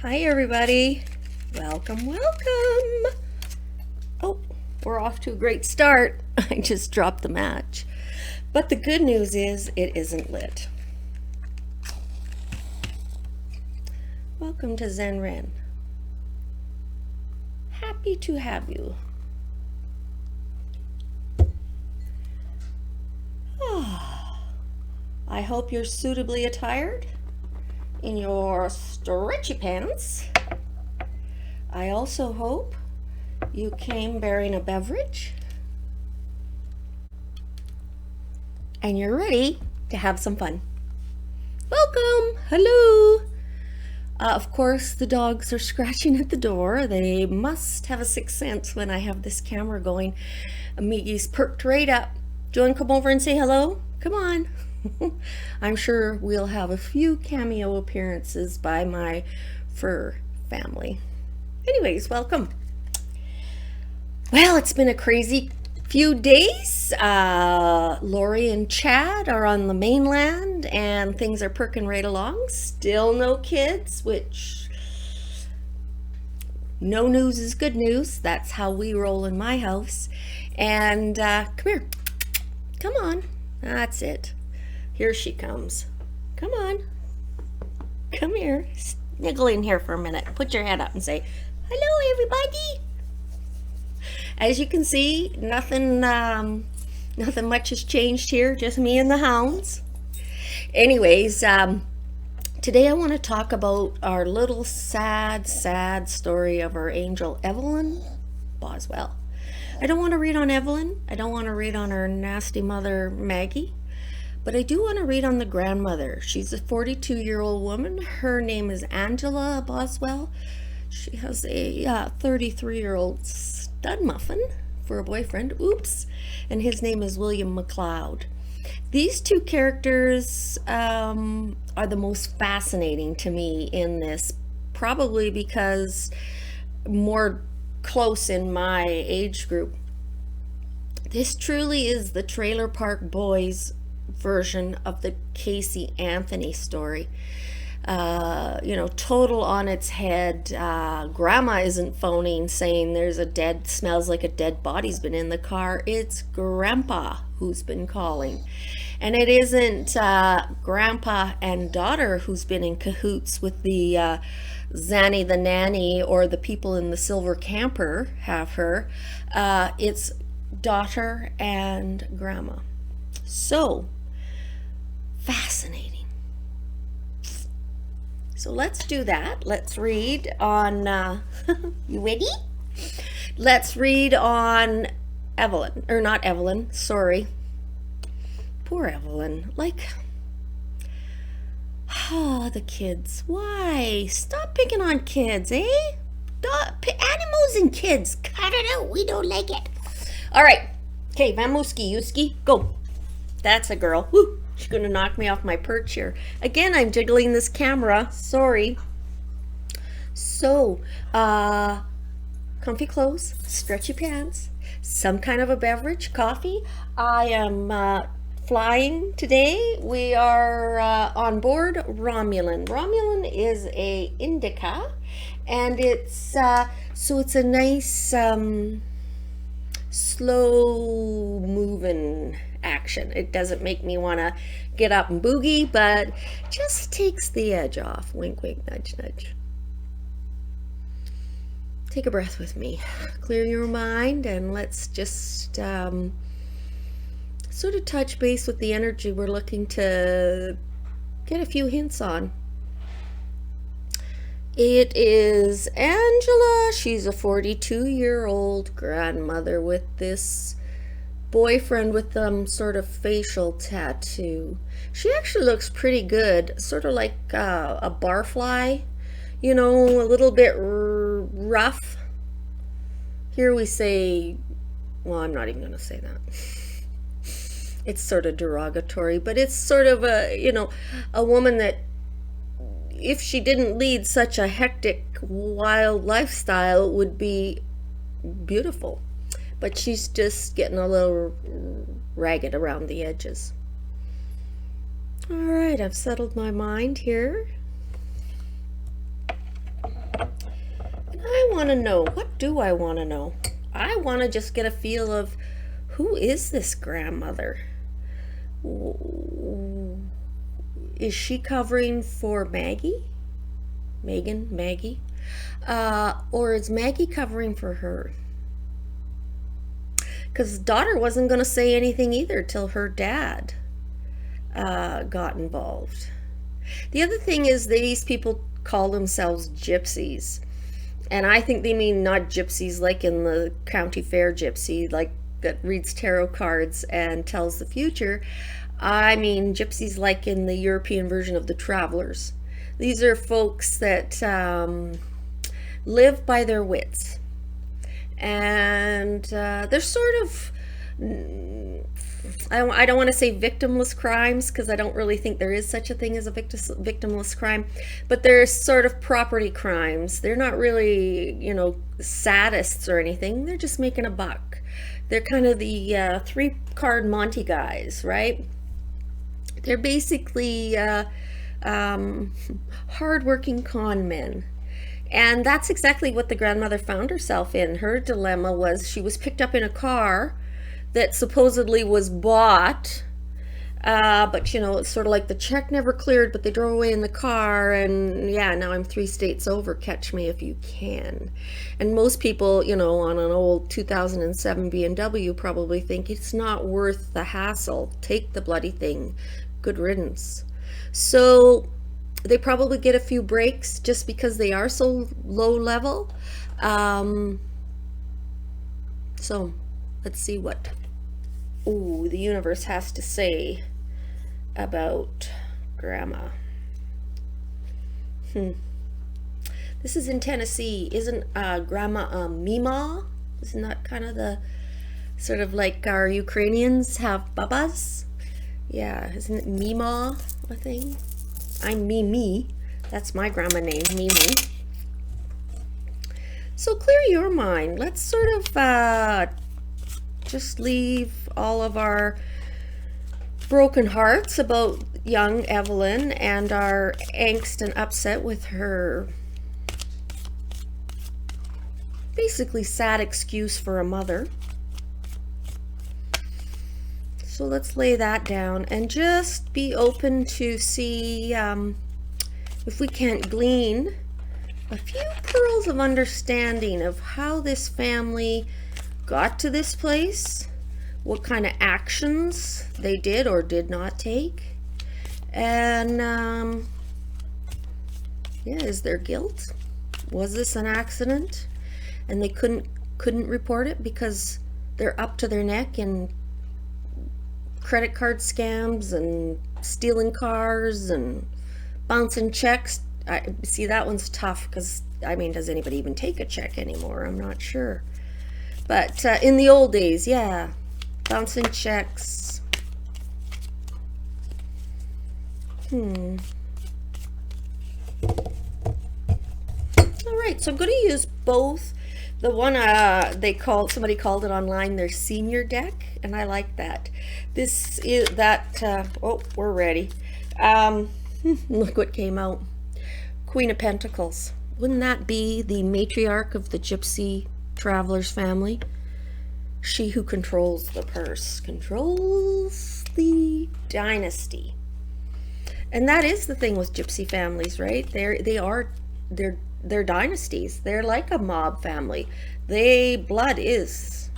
Hi everybody, welcome. Oh, we're off to a great start. I just dropped the match, but the good news is it isn't lit. Welcome to Zen Ren. Happy to have you. I hope you're suitably attired in your stretchy pants. I also hope you came bearing a beverage and you're ready to have some fun. Welcome. Hello. Of course, the dogs are scratching at the door. They must have a sixth sense when I have this camera going. Miggy's perked right up. Do you want to come over and say hello? Come on. I'm sure we'll have a few cameo appearances by my fur family. Anyways, welcome. Well, it's been a crazy few days. Lori and Chad are on the mainland and things are perking right along. Still no kids, which no news is good news. That's how we roll in my house. And come here. Come on. That's it. Here she comes. Come on. Come here. Snuggle in here for a minute. Put your head up and say, hello, everybody. As you can see, nothing much has changed here. Just me and the hounds. Anyways, today I want to talk about our little sad story of our angel Evelyn Boswell. I don't want to read on Evelyn. I don't want to read on her nasty mother Maggie. But I do want to read on the grandmother. She's a 42-year-old woman. Her name is Angela Boswell. She has a 33-year-old stud muffin for a boyfriend. Oops. And his name is William McLeod. These two characters are the most fascinating to me in this, probably because more close in my age group. This truly is the Trailer Park Boys version of the Casey Anthony story. Total on its head. Grandma isn't phoning saying there's smells like a dead body's been in the car. It's Grandpa who's been calling. And it isn't Grandpa and daughter who's been in cahoots with the Zanny the nanny or the people in the silver camper have her. It's daughter and Grandma. So fascinating. So let's do that. Let's read on, you ready? Let's read on Evelyn, or not Evelyn, sorry. Poor Evelyn, the kids. Why? Stop picking on kids, eh? Animals and kids, cut it out, we don't like it. All right, okay, Vamuski, Yuski, go. That's a girl. Woo! She's gonna knock me off my perch here. Again, I'm jiggling this camera. Sorry. So, comfy clothes, stretchy pants, some kind of a beverage, coffee. I am flying today. We are on board Romulan. Romulan is a indica, and it's it's a nice slow moving action. It doesn't make me want to get up and boogie, but just takes the edge off. Wink, wink, nudge, nudge. Take a breath with me. Clear your mind and let's just sort of touch base with the energy we're looking to get a few hints on. It is Angela. She's a 42-year-old grandmother with this boyfriend with sort of facial tattoo. She actually looks pretty good, sort of like a barfly, a little bit rough. Here we say, well, I'm not even going to say that. It's sort of derogatory, but it's sort of a woman that, if she didn't lead such a hectic, wild lifestyle, would be beautiful. But she's just getting a little ragged around the edges. All right, I've settled my mind here. want to know? What do I want to know? I want to just get a feel of who is this grandmother? Is she covering for Maggie? Maggie? Or is Maggie covering for her? Because daughter wasn't going to say anything either till her dad got involved. The other thing is these people call themselves gypsies. And I think they mean not gypsies like in the county fair gypsy, like that reads tarot cards and tells the future. I mean gypsies like in the European version of the travelers. These are folks that live by their wits. And they're sort of, I don't want to say victimless crimes, because I don't really think there is such a thing as a victimless crime, but they're sort of property crimes. They're not really, you know, sadists or anything. They're just making a buck. They're kind of the 3-card Monty guys, right? They're basically hardworking con men. And that's exactly what the grandmother found herself in. Her dilemma was she was picked up in a car that supposedly was bought, but you know, it's sort of like the check never cleared, but they drove away in the car, and yeah, now I'm 3 states over, catch me if you can. And most people, you know, on an old 2007 BMW probably think it's not worth the hassle. Take the bloody thing. Good riddance. So they probably get a few breaks just because they are so low level. So let's see what the universe has to say about Gramma. This is in Tennessee. Isn't Gramma Mima? Isn't that kind of the sort of like our Ukrainians have babas? Yeah, isn't it Mima a thing? I'm Mimi. That's my grandma name, Mimi. So clear your mind. Let's sort of just leave all of our broken hearts about young Evelyn and our angst and upset with her basically sad excuse for a mother. So let's lay that down and just be open to see if we can't glean a few pearls of understanding of how this family got to this place, what kind of actions they did or did not take, and yeah, is there guilt? Was this an accident and they couldn't report it because they're up to their neck in credit card scams and stealing cars and bouncing checks? I see that one's tough because, I mean, does anybody even take a check anymore? I'm not sure. But in the old days, yeah, bouncing checks. All right, so I'm going to use both. The one somebody called it online their senior deck, and I like that. This is that, oh, we're ready. Look what came out. Queen of Pentacles. Wouldn't that be the matriarch of the gypsy traveler's family? She who controls the purse, controls the dynasty. And that is the thing with gypsy families, right? They're dynasties. They're like a mob family. Blood is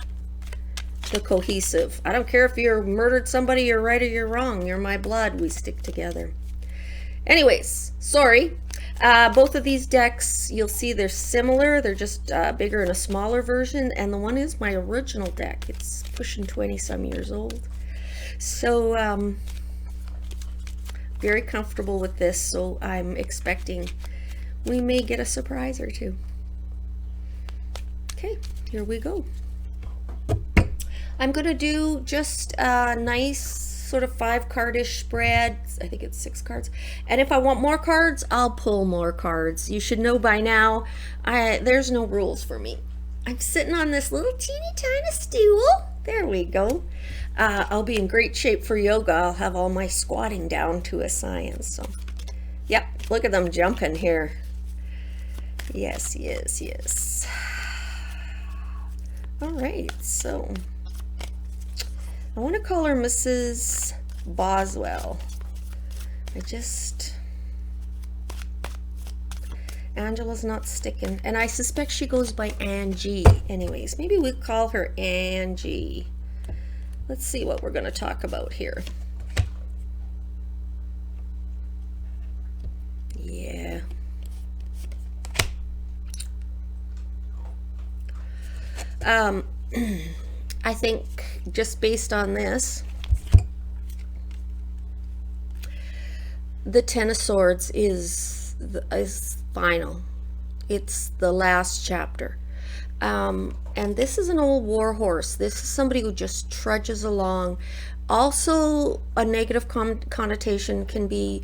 the cohesive. I don't care if you murdered somebody, you're right or you're wrong. You're my blood. We stick together. Anyways, sorry. Both of these decks, you'll see they're similar. They're just bigger and a smaller version. And the one is my original deck. It's pushing 20 some years old. So, very comfortable with this. So I'm expecting we may get a surprise or two. Okay, here we go. I'm gonna do just a nice sort of 5-cardish spread. I think it's 6 cards. And if I want more cards, I'll pull more cards. You should know by now, there's no rules for me. I'm sitting on this little teeny tiny stool. There we go. I'll be in great shape for yoga. I'll have all my squatting down to a science. So, yep, look at them jumping here. Yes, yes, yes. All right, so I want to call her Mrs. Boswell. Angela's not sticking, and I suspect she goes by Angie anyways. Maybe we'll call her Angie. Let's see what we're going to talk about here. Yeah. I think just based on this, the Ten of Swords is final. It's the last chapter. And this is an old war horse. This is somebody who just trudges along. Also, a negative connotation can be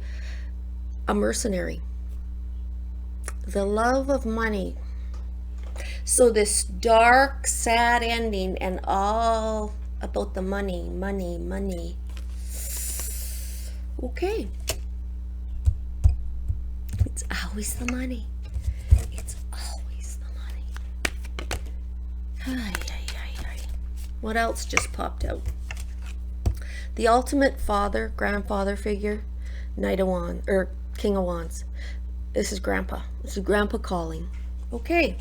a mercenary. The love of money. So this dark, sad ending, and all about the money, money, money. Okay. It's always the money. It's always the money. Ay, ay, ay, ay. What else just popped out? The ultimate father, grandfather figure, Knight of Wands, or King of Wands. This is Grandpa. This is Grandpa calling. Okay.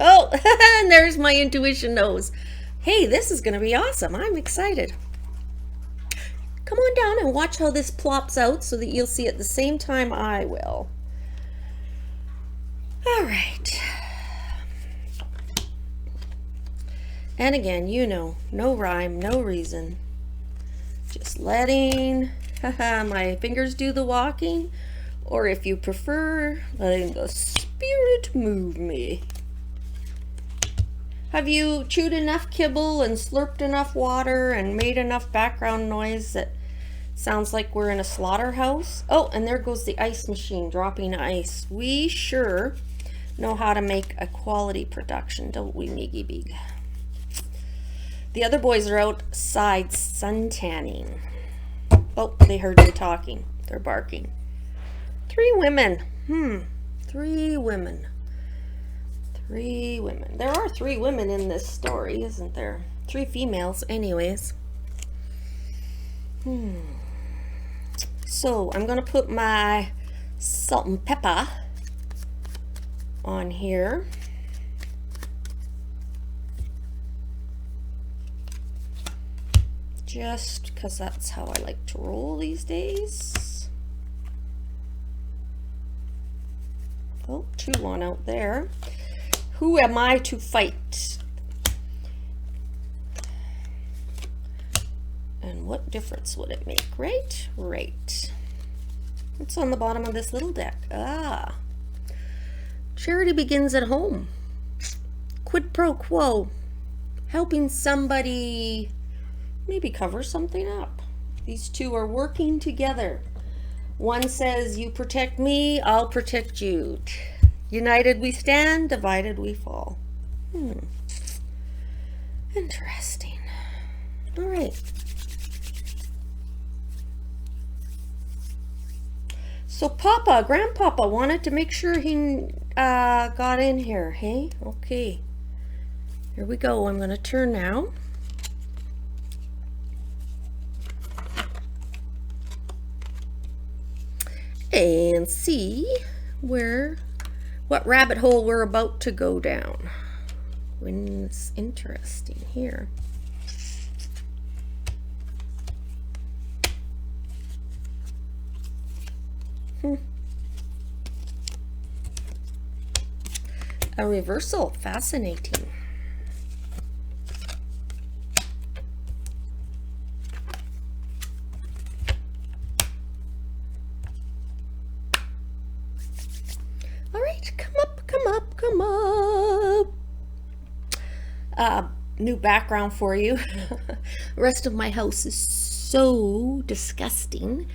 Oh, and there's my intuition nose. Hey, this is going to be awesome. I'm excited. Come on down and watch how this plops out so that you'll see at the same time I will. All right. And again, you know, no rhyme, no reason. Just letting my fingers do the walking, or if you prefer, letting the spirit move me. Have you chewed enough kibble and slurped enough water and made enough background noise that sounds like we're in a slaughterhouse? Oh, and there goes the ice machine dropping ice. We sure know how to make a quality production, don't we, Miggy Big? The other boys are outside suntanning. Oh, they heard me talking. They're barking. 3 women. 3 women. 3 women. There are 3 women in this story, isn't there? 3 females, anyways. So I'm gonna put my salt and pepper on here. Just because that's how I like to roll these days. Oh, 2 on out there. Who am I to fight? And what difference would it make, right? Right. What's on the bottom of this little deck? Ah. Charity begins at home. Quid pro quo. Helping somebody maybe cover something up. These 2 are working together. One says, you protect me, I'll protect you. United we stand, divided we fall. Interesting. All right. So Papa, Grandpapa wanted to make sure he got in here, hey? Okay. Here we go. I'm going to turn now. And see what rabbit hole we're about to go down. It's interesting here. A reversal, fascinating. All right, come up, come up, come up. New background for you. The rest of my house is so disgusting.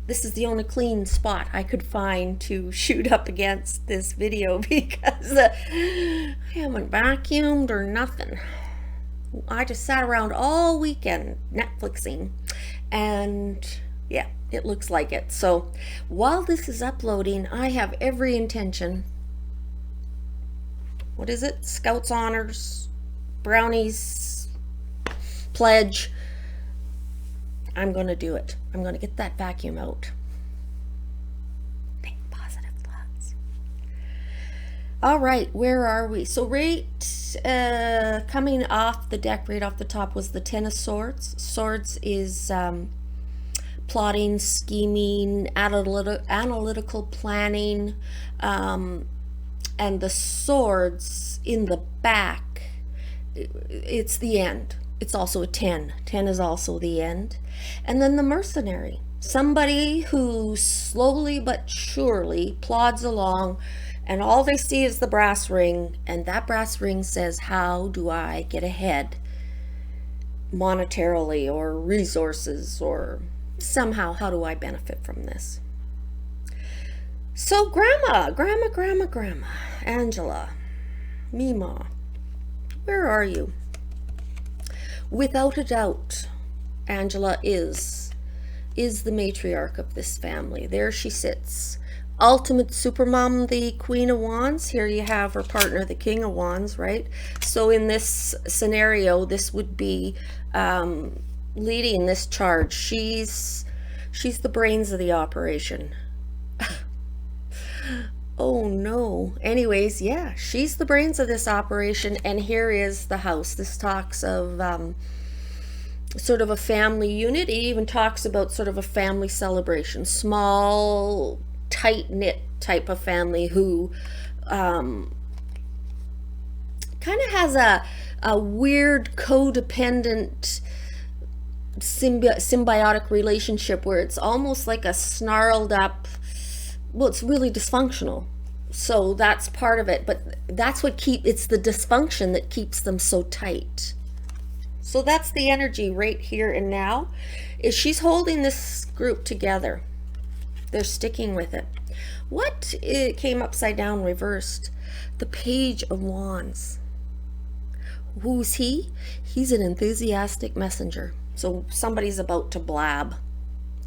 This is the only clean spot I could find to shoot up against this video because I haven't vacuumed or nothing. I just sat around all weekend Netflixing, and yeah, it looks like it. So while this is uploading, I have every intention what is it? Scouts honors, brownies, pledge. I'm going to do it. I'm going to get that vacuum out. Think positive thoughts. All right, where are we? So right coming off the deck, right off the top, was the Ten of Swords. Swords is plotting, scheming, analytical planning, and the swords in the back, it's the end. It's also a 10. 10 is also the end. And then the mercenary, somebody who slowly but surely plods along, and all they see is the brass ring, and that brass ring says, how do I get ahead monetarily or resources, or somehow how do I benefit from this? So Grandma, Angela, Mima, where are you? Without a doubt, Angela is the matriarch of this family. There she sits. Ultimate supermom, the Queen of Wands. Here you have her partner, the King of Wands, right? So in this scenario, this would be leading this charge. She's the brains of the operation. Oh no. Anyways, yeah, she's the brains of this operation, and here is the house. This talks of sort of a family unit. It even talks about sort of a family celebration. Small, tight-knit type of family who kind of has a weird codependent symbiotic relationship where it's almost like a snarled up, well, it's really dysfunctional. So that's part of it, but that's what it's the dysfunction that keeps them so tight. So that's the energy right here and now, is she's holding this group together. They're sticking with it. What came upside down reversed? The Page of Wands. Who's he? He's an enthusiastic messenger. So somebody's about to blab.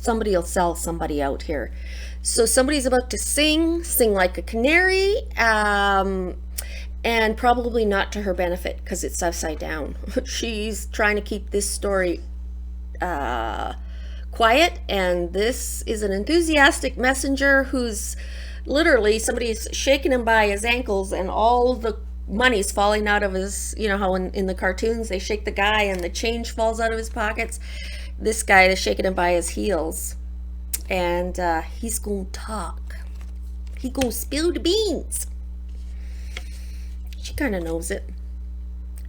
Somebody will sell somebody out here. So somebody's about to sing like a canary, and probably not to her benefit because it's upside down. She's trying to keep this story quiet, and this is an enthusiastic messenger who's literally, somebody's shaking him by his ankles and all the money's falling out of his, you know how in the cartoons they shake the guy and the change falls out of his pockets. This guy is shaking him by his heels, and he's gonna talk. He gonna spill the beans. She kind of knows it.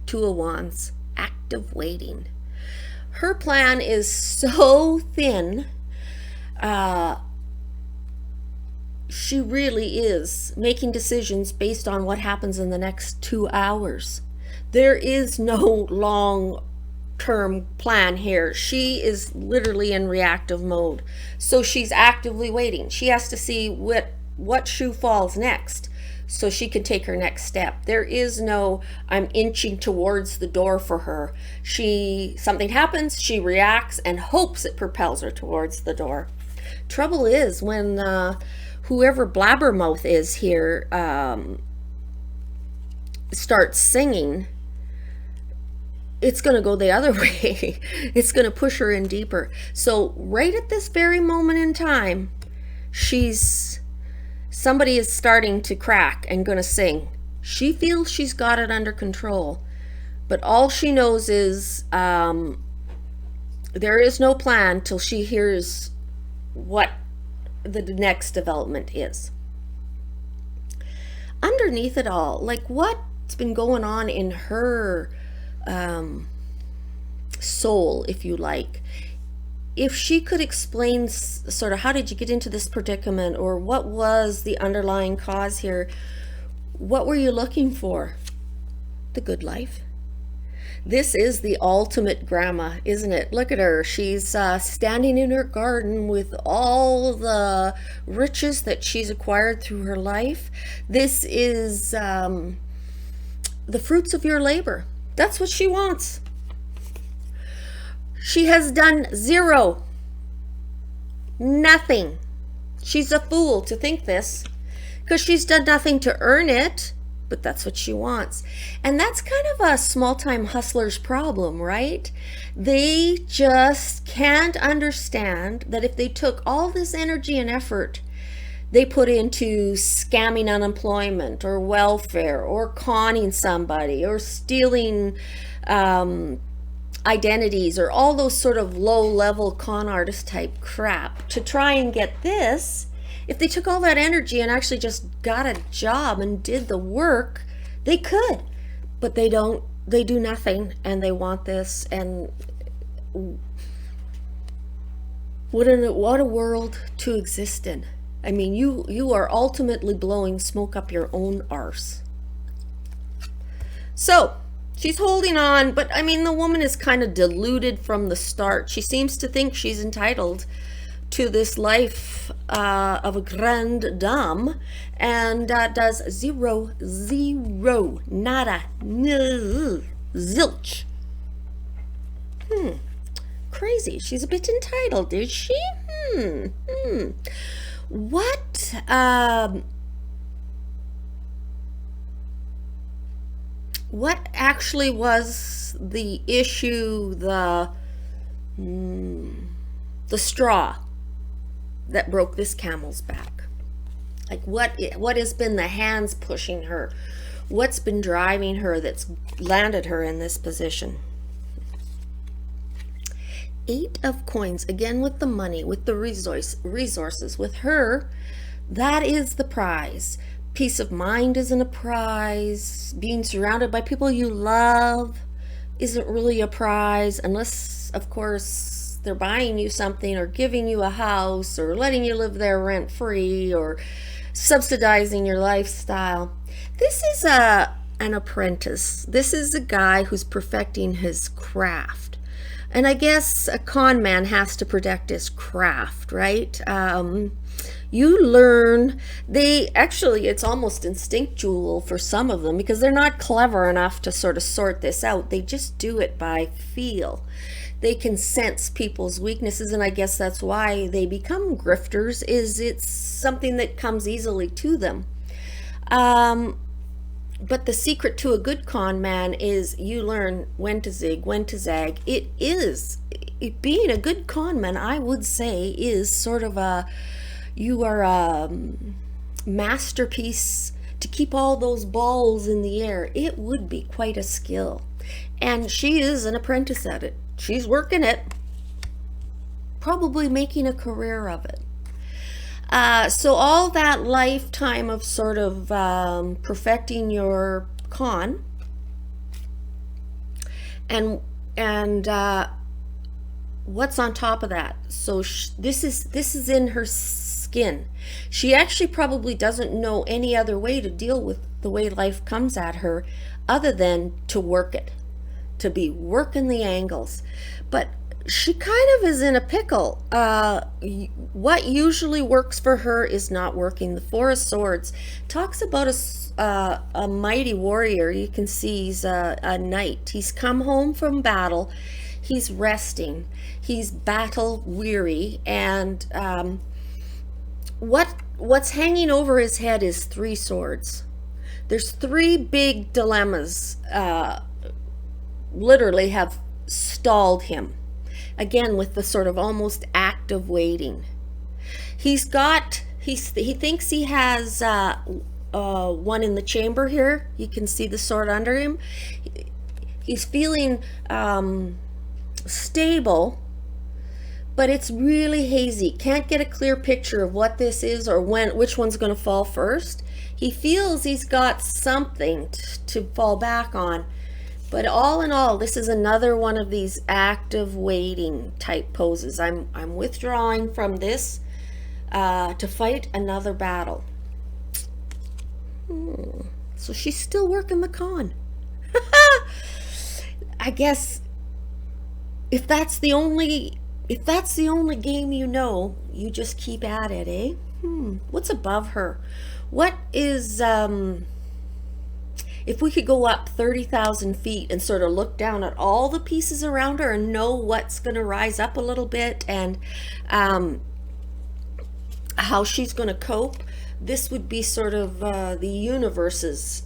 Two of Wands, active waiting. Her plan is so thin. She really is making decisions based on what happens in the next 2 hours. There is no long-term plan here. She is literally in reactive mode. So she's actively waiting. She has to see what shoe falls next so she can take her next step. There is no, I'm inching towards the door for her. Something happens, she reacts and hopes it propels her towards the door. Trouble is when whoever Blabbermouth is here starts singing, it's going to go the other way. It's going to push her in deeper. So right at this very moment in time, somebody is starting to crack and going to sing. She feels she's got it under control, but all she knows is there is no plan till she hears what the next development is. Underneath it all, like what's been going on in her soul, if you like, if she could explain sort of how did you get into this predicament, or what was the underlying cause here, what were you looking for? The good life. This is the ultimate grandma, isn't it? Look at her. She's standing in her garden with all the riches that she's acquired through her life. This is the fruits of your labor. That's what she wants. She has done zero. Nothing. She's a fool to think this, because she's done nothing to earn it. but that's what she wants. And that's kind of a small-time hustler's problem, right? They just can't understand that if they took all this energy and effort they put into scamming unemployment or welfare or conning somebody or stealing identities or all those sort of low-level con artist type crap to try and get this, if they took all that energy and actually just got a job and did the work, they could. But they don't. They do nothing, and they want this. And what a world to exist in. I mean, you are ultimately blowing smoke up your own arse. So she's holding on, but I mean, the woman is kind of deluded from the start. She seems to think she's entitled to this life of a grande dame, and does zero, nada, zilch. Crazy. She's a bit entitled, is she? What actually was the issue, the straw that broke this camel's back? Like what has been the hands pushing her? What's been driving her that's landed her in this position? 8 of coins, again with the money, with the resources. With her, that is the prize. Peace of mind isn't a prize. Being surrounded by people you love isn't really a prize, unless, of course, they're buying you something or giving you a house or letting you live there rent-free or subsidizing your lifestyle. This is an apprentice. This is a guy who's perfecting his craft. And I guess a con man has to protect his craft, right? You learn, it's almost instinctual for some of them because they're not clever enough to sort of sort this out. They just do it by feel. They can sense people's weaknesses, and I guess that's why they become grifters, is it's something that comes easily to them. But the secret to a good con man is you learn when to zig, when to zag. Being a good con man, I would say, is sort of you are a masterpiece to keep all those balls in the air. It would be quite a skill. And she is an apprentice at it. She's working it, probably making a career of it. So all that lifetime of sort of perfecting your con and what's on top of that? So this is in her skin. She actually probably doesn't know any other way to deal with the way life comes at her other than to work it, to be working the angles. But she kind of is in a pickle. What usually works for her is not working. The 4 of Swords talks about a mighty warrior. You can see he's a knight. He's come home from battle. He's resting. He's battle weary. And what's hanging over his head is 3 swords. There's 3 big dilemmas literally have stalled him. Again, with the sort of almost act of waiting. He thinks he has one in the chamber here. You can see the sword under him. He's feeling stable, but it's really hazy. Can't get a clear picture of what this is or which one's going to fall first. He feels he's got something to fall back on. But all in all, this is another one of these active waiting type poses. I'm withdrawing from this to fight another battle. So she's still working the con. I guess if that's the only game you know, you just keep at it, eh? What's above her? What is if we could go up 30,000 feet and sort of look down at all the pieces around her and know what's going to rise up a little bit and how she's going to cope, this would be sort of the universe's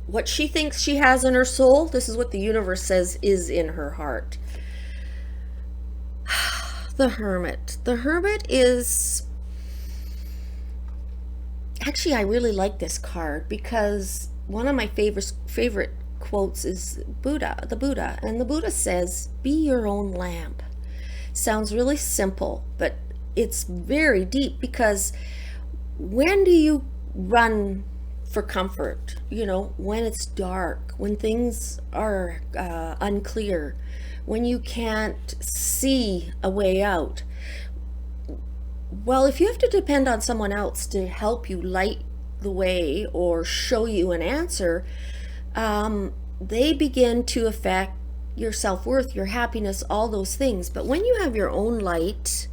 what she thinks she has in her soul, this is what the universe says is in her heart. The Hermit. The Hermit is... Actually, I really like this card because one of my favorite quotes is Buddha, the Buddha. And the Buddha says, be your own lamp. Sounds really simple, but it's very deep, because when do you run for comfort? You know, when it's dark, when things are unclear, when you can't see a way out. Well, if you have to depend on someone else to help you light the way or show you an answer, they begin to affect your self-worth, your happiness, all those things. But when you have your own light,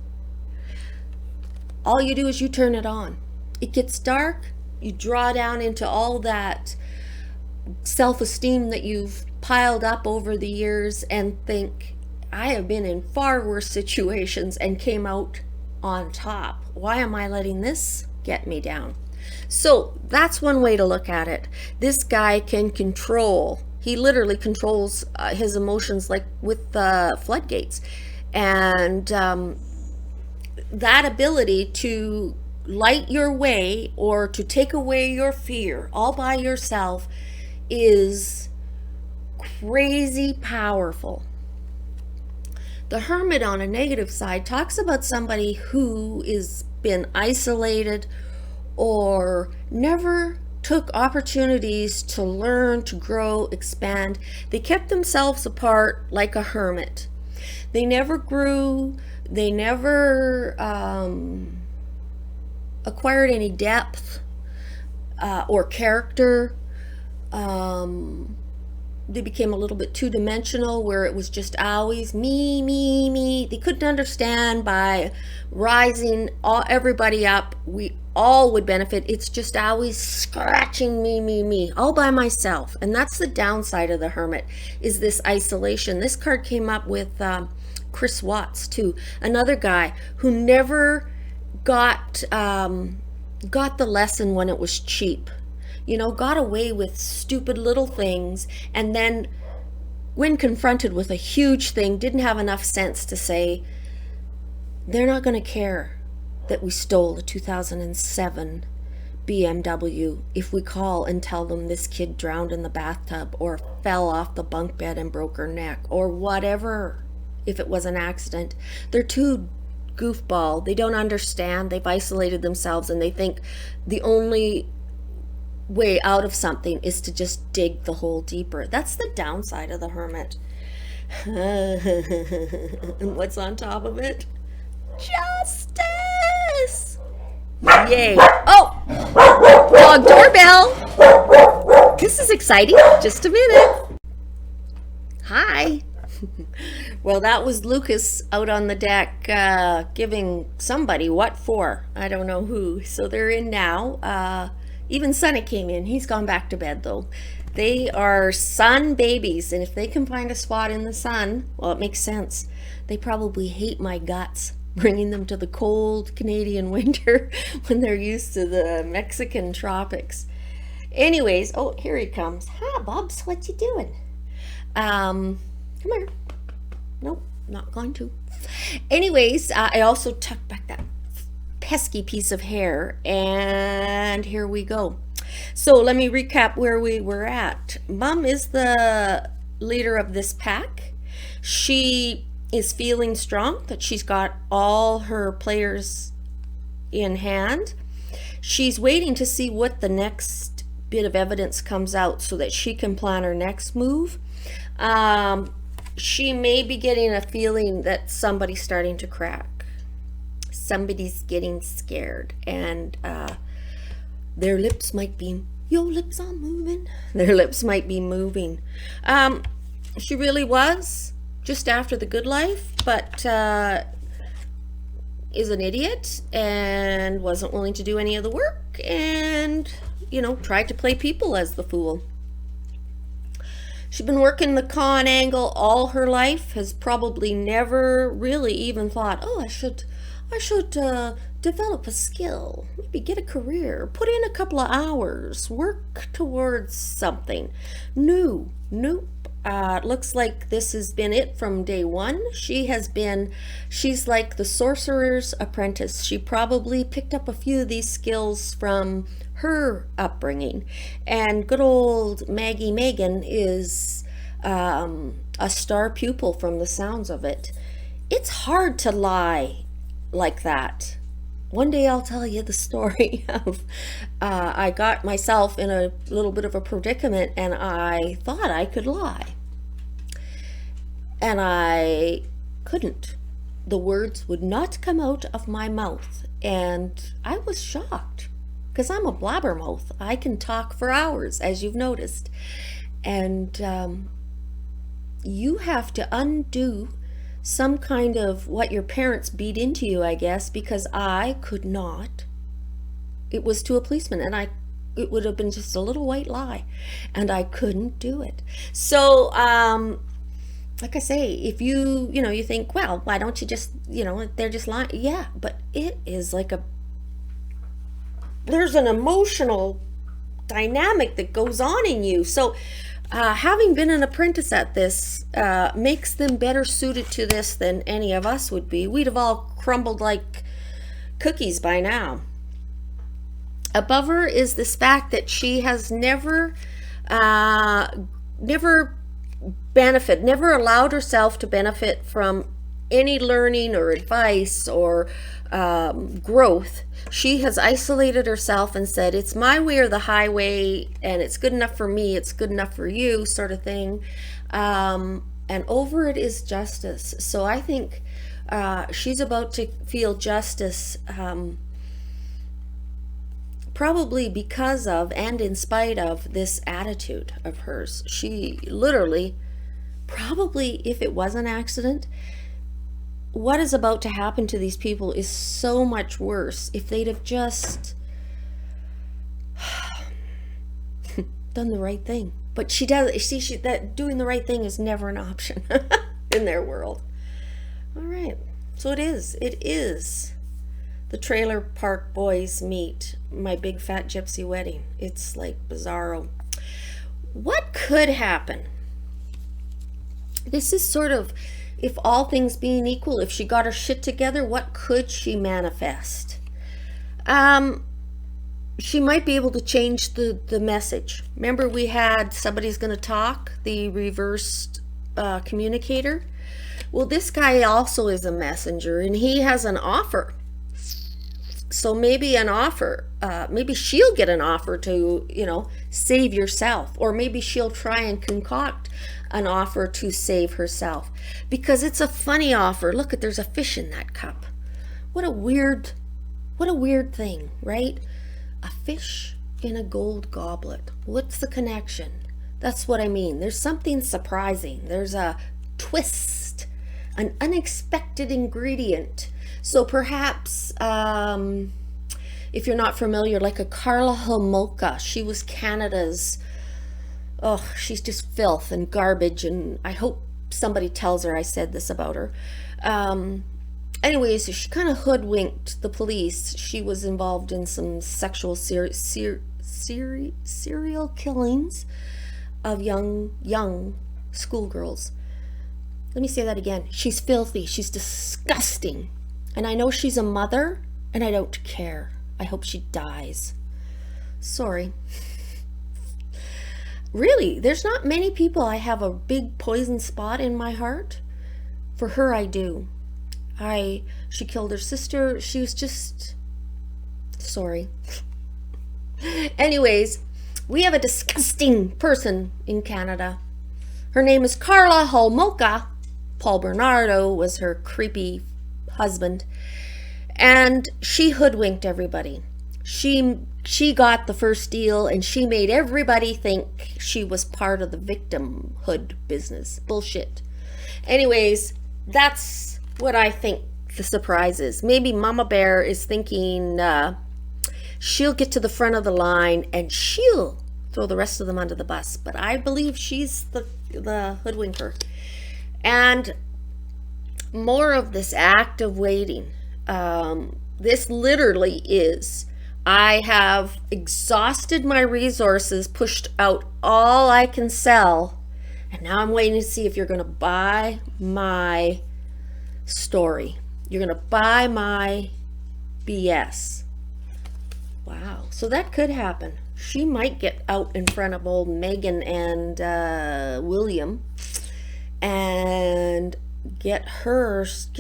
all you do is you turn it on. It gets dark, you draw down into all that self-esteem that you've piled up over the years and think, I have been in far worse situations and came out on top. Why am I letting this get me down? So that's one way to look at it. This guy can control, he literally controls his emotions like with floodgates. And that ability to light your way or to take away your fear all by yourself is crazy powerful. The Hermit, on a negative side, talks about somebody who is been isolated or never took opportunities to learn, to grow, expand. They kept themselves apart like a hermit. They never grew. They never acquired any depth or character. They became a little bit two-dimensional, where it was just always me, me, me. They couldn't understand by rising everybody up, we all would benefit. It's just always scratching me, me, me, all by myself. And that's the downside of the Hermit, is this isolation. This card came up with Chris Watts too, another guy who never got the lesson when it was cheap. You know, got away with stupid little things, and then when confronted with a huge thing, didn't have enough sense to say, they're not going to care that we stole a 2007 BMW if we call and tell them this kid drowned in the bathtub or fell off the bunk bed and broke her neck or whatever, if it was an accident. They're too goofball. They don't understand. They've isolated themselves, and they think the only way out of something is to just dig the hole deeper. That's the downside of the Hermit. And what's on top of it? Justice! Yay. Oh! Dog doorbell! This is exciting. Just a minute. Hi. Well, that was Lucas out on the deck giving somebody what for. I don't know who. So they're in now. Even Sonny came in. He's gone back to bed, though. They are sun babies, and if they can find a spot in the sun, well, it makes sense. They probably hate my guts, bringing them to the cold Canadian winter when they're used to the Mexican tropics. Anyways, oh, here he comes. Hi, Bubs. What you doing? Come here. Nope, not going to. Anyways, I also tucked back that pesky piece of hair, and here we go. So let me recap where we were at. Mom is the leader of this pack. She is feeling strong that she's got all her players in hand. She's waiting to see what the next bit of evidence comes out so that she can plan her next move. She may be getting a feeling that somebody's starting to crack. Somebody's getting scared, and their lips might be, your lips are moving. Their lips might be moving. She really was just after the good life, but is an idiot and wasn't willing to do any of the work, and, you know, tried to play people as the fool. She's been working the con angle all her life, has probably never really even thought, oh, I should develop a skill, maybe get a career, put in a couple of hours, work towards something. No, nope. It looks like this has been it from day one. She's like the sorcerer's apprentice. She probably picked up a few of these skills from her upbringing. And good old Maggie Megan is a star pupil from the sounds of it. It's hard to lie like that. One day I'll tell you the story of I got myself in a little bit of a predicament and I thought I could lie. And I couldn't. The words would not come out of my mouth. And I was shocked because I'm a blabbermouth. I can talk for hours, as you've noticed. And you have to undo some kind of what your parents beat into you, I guess, because I could not. It was to a policeman, and it would have been just a little white lie, and I couldn't do it. So, like I say, if you think, well, why don't you just, they're just lying. Yeah, but it is like there's an emotional dynamic that goes on in you. So, having been an apprentice at this makes them better suited to this than any of us would be. We'd have all crumbled like cookies by now. Above her is this fact that she has never allowed herself to benefit from any learning or advice or growth. She has isolated herself and said, it's my way or the highway, and it's good enough for me, it's good enough for you, sort of thing. And over it is justice. So I think she's about to feel justice, probably because of and in spite of this attitude of hers. She literally, probably if it was an accident, what is about to happen to these people is so much worse if they'd have just done the right thing. But she does. See, that doing the right thing is never an option in their world. All right, so it is the Trailer Park Boys meet My Big Fat Gypsy Wedding. It's like bizarro. What could happen? This is sort of, if all things being equal, if she got her shit together, what could she manifest? She might be able to change the message. Remember, we had somebody's going to talk, the reversed communicator. Well, this guy also is a messenger, and he has an offer. So maybe an offer, maybe she'll get an offer to, save yourself, or maybe she'll try and concoct an offer to save herself, because it's a funny offer. Look, there's a fish in that cup. What a weird thing, right? A fish in a gold goblet. What's the connection? That's what I mean. There's something surprising. There's a twist, an unexpected ingredient. So perhaps, if you're not familiar, like a Karla Homolka, she was Canada's, she's just filth and garbage, and I hope somebody tells her I said this about her. Anyways, she kind of hoodwinked the police. She was involved in some sexual serial killings of young schoolgirls. Let me say that again. She's filthy. She's disgusting. And I know she's a mother, and I don't care. I hope she dies. Sorry. Really, there's not many people I have a big poison spot in my heart. For her, I do. She killed her sister. She was just... Sorry. Anyways, we have a disgusting person in Canada. Her name is Karla Homolka. Paul Bernardo was her creepy husband. And she hoodwinked everybody. She got the first deal, and she made everybody think she was part of the victimhood business. Bullshit. Anyways, that's what I think the surprise is. Maybe Mama Bear is thinking she'll get to the front of the line and she'll throw the rest of them under the bus. But I believe she's the hoodwinker. And more of this act of waiting. This literally is, I have exhausted my resources, pushed out all I can sell, and now I'm waiting to see if you're going to buy my story. You're going to buy my BS. Wow. So that could happen. She might get out in front of old Megan and William and get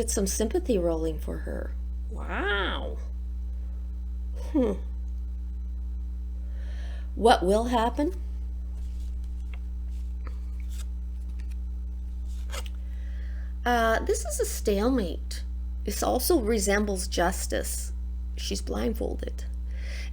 some sympathy rolling for her. Wow. What will happen? This is a stalemate. This also resembles justice. She's blindfolded.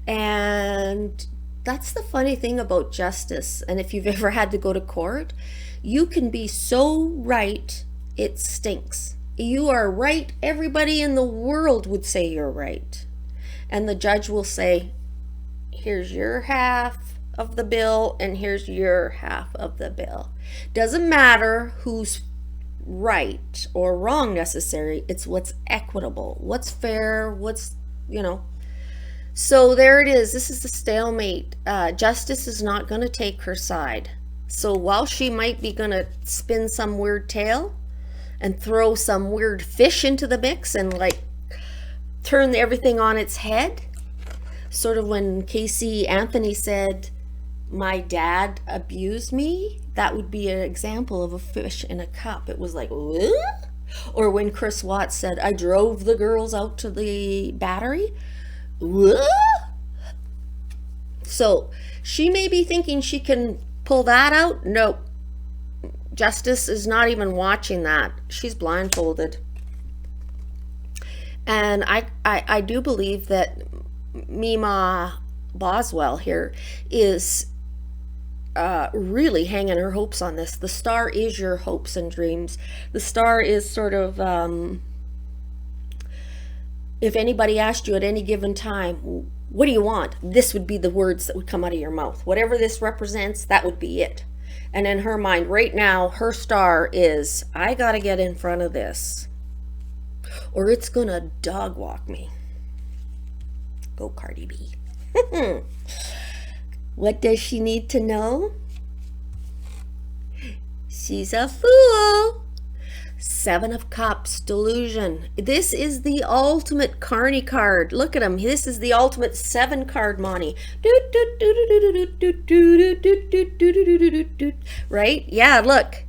And that's the funny thing about justice. And if you've ever had to go to court, you can be so right, it stinks. You are right. Everybody in the world would say you're right. And the judge will say, here's your half of the bill and here's your half of the bill. Doesn't matter who's right or wrong necessarily. It's what's equitable, what's fair, what's, So there it is. This is the stalemate. Justice is not going to take her side. So while she might be going to spin some weird tale and throw some weird fish into the mix and like turn everything on its head, sort of when Casey Anthony said, my dad abused me, that would be an example of a fish in a cup. It was like, what? Or when Chris Watts said, I drove the girls out to the battery. What? So she may be thinking she can pull that out. Nope. Justice is not even watching that. She's blindfolded. And I do believe that Mima Boswell here is really hanging her hopes on this. The star is your hopes and dreams. The star is sort of, if anybody asked you at any given time, what do you want? This would be the words that would come out of your mouth. Whatever this represents, that would be it. And in her mind right now, her star is, I gotta get in front of this, or it's gonna dog walk me. Go Cardi B. What does she need to know? She's a fool. 7 of Cups, Delusion. This is the ultimate Carney card. Look at him. This is the ultimate 7 card money. Right? Yeah, look.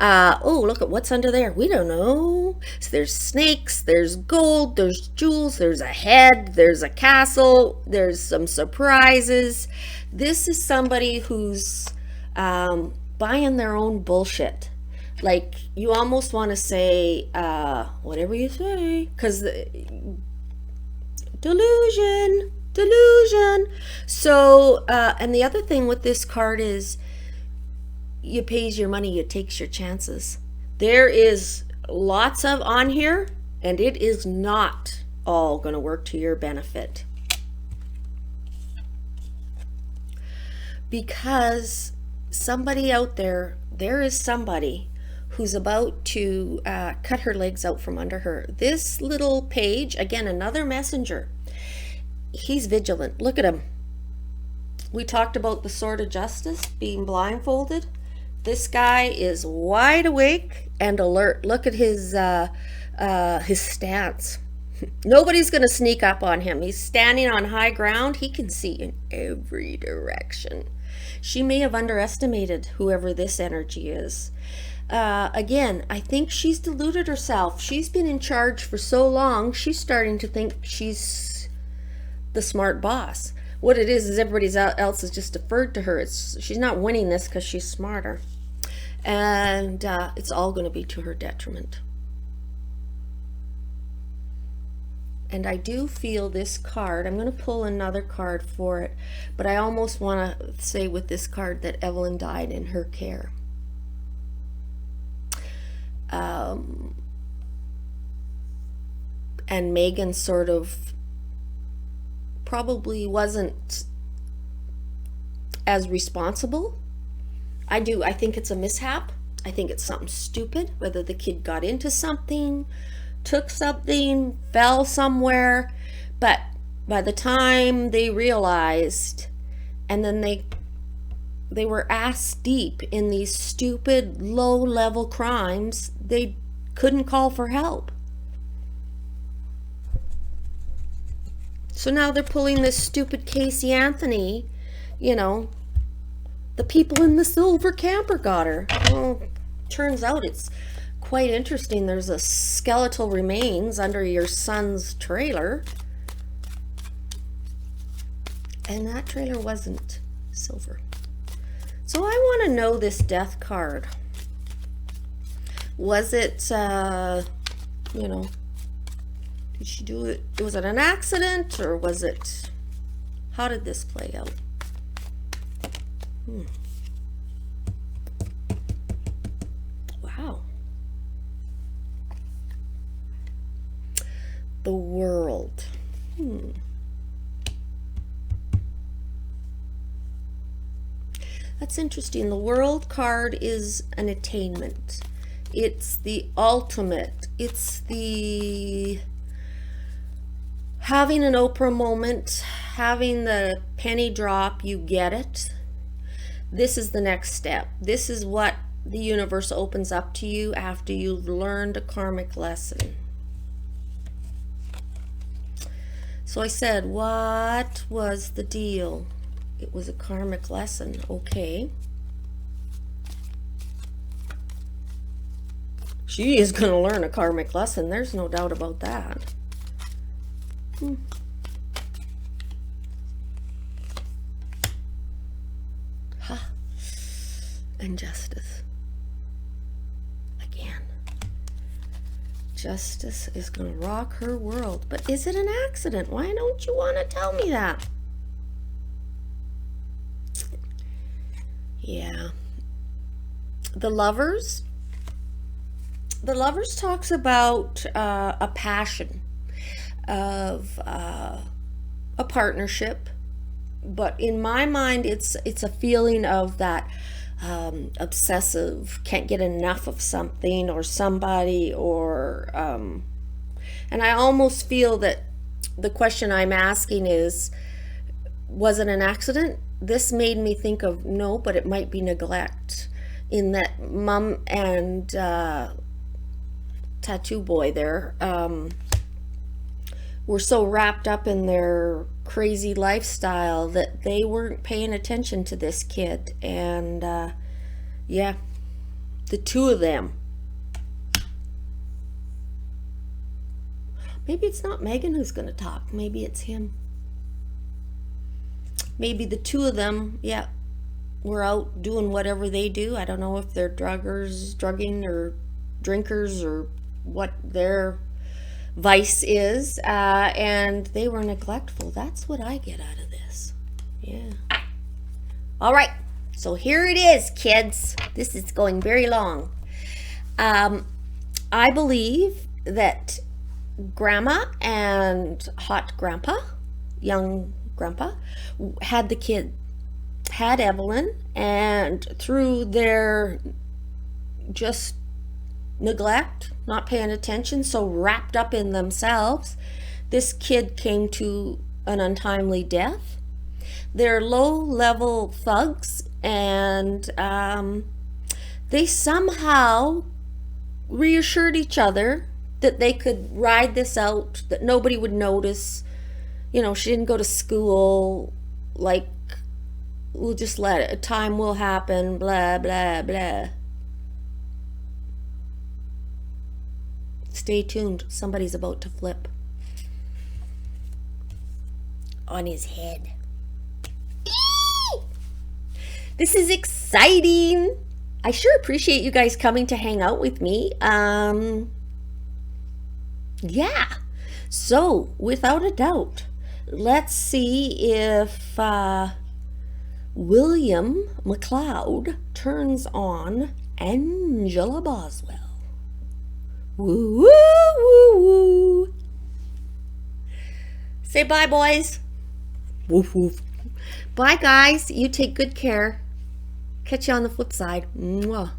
Oh, look at what's under there. We don't know. So there's snakes, there's gold, there's jewels, there's a head, there's a castle, there's some surprises. This is somebody who's buying their own bullshit. Like, you almost want to say, whatever you say, because delusion. So, and the other thing with this card is, you pays your money, you takes your chances. There is lots of on here, and it is not all going to work to your benefit. Because somebody out there is somebody who's about to cut her legs out from under her. This little page, again, another messenger. He's vigilant. Look at him. We talked about the sword of justice, being blindfolded. This guy is wide awake and alert. Look at his stance. Nobody's going to sneak up on him. He's standing on high ground. He can see in every direction. She may have underestimated whoever this energy is. Again, I think she's deluded herself. She's been in charge for so long, she's starting to think she's the smart boss. What it is everybody else is just deferred to her. She's not winning this because she's smarter. And it's all going to be to her detriment. And I do feel this card, I'm going to pull another card for it, but I almost want to say with this card that Evelyn died in her care. And Megan sort of probably wasn't as responsible. I think it's a mishap. I think it's something stupid, whether the kid got into something, took something, fell somewhere. But by the time they realized, and then they were ass deep in these stupid low-level crimes, they couldn't call for help. So now they're pulling this stupid Casey Anthony, you know, the people in the silver camper got her. Well, turns out it's quite interesting. There's a skeletal remains under your son's trailer. And that trailer wasn't silver. So I want to know this death card. Was it, you know, did she do it? Was it an accident, or was it, how did this play out? Wow. The world. That's interesting. The world card is an attainment. It's the ultimate. It's the having an Oprah moment, having the penny drop, you get it. This is the next step. This is what the universe opens up to you after you've learned a karmic lesson. So I said, what was the deal? It was a karmic lesson. Okay. She is going to learn a karmic lesson. There's no doubt about that. Ha. And justice. Again. Justice is going to rock her world. But is it an accident? Why don't you want to tell me that? Yeah. The Lovers talks about a passion of a partnership, but in my mind it's a feeling of that obsessive, can't get enough of something or somebody, or and I almost feel that the question I'm asking is, was it an accident? This made me think of, no, but it might be neglect, in that mom and tattoo boy there were so wrapped up in their crazy lifestyle that they weren't paying attention to this kid. And yeah, the two of them. Maybe it's not Megan who's going to talk. Maybe it's him. Maybe the two of them, yeah, were out doing whatever they do. I don't know if they're drugging or drinkers or what their vice is, and they were neglectful. That's what I get out of this. Yeah. All right, so here it is, kids. This is going very long. I believe that Grandma and hot grandpa, young grandpa, had the kid, had Evelyn, and through their just neglect, not paying attention, so wrapped up in themselves, this kid came to an untimely death. They're low-level thugs, and they somehow reassured each other that they could ride this out, that nobody would notice. You know, she didn't go to school, like, we'll just let it, time will happen, blah, blah, blah. Stay tuned, somebody's about to flip on his head. This is exciting. I sure appreciate you guys coming to hang out with me. Yeah, so without a doubt, let's see if William McLeod turns on Angela Boswell. Woo, woo, woo, woo. Say bye, boys. Woof, woof. Bye, guys. You take good care. Catch you on the flip side. Mwah.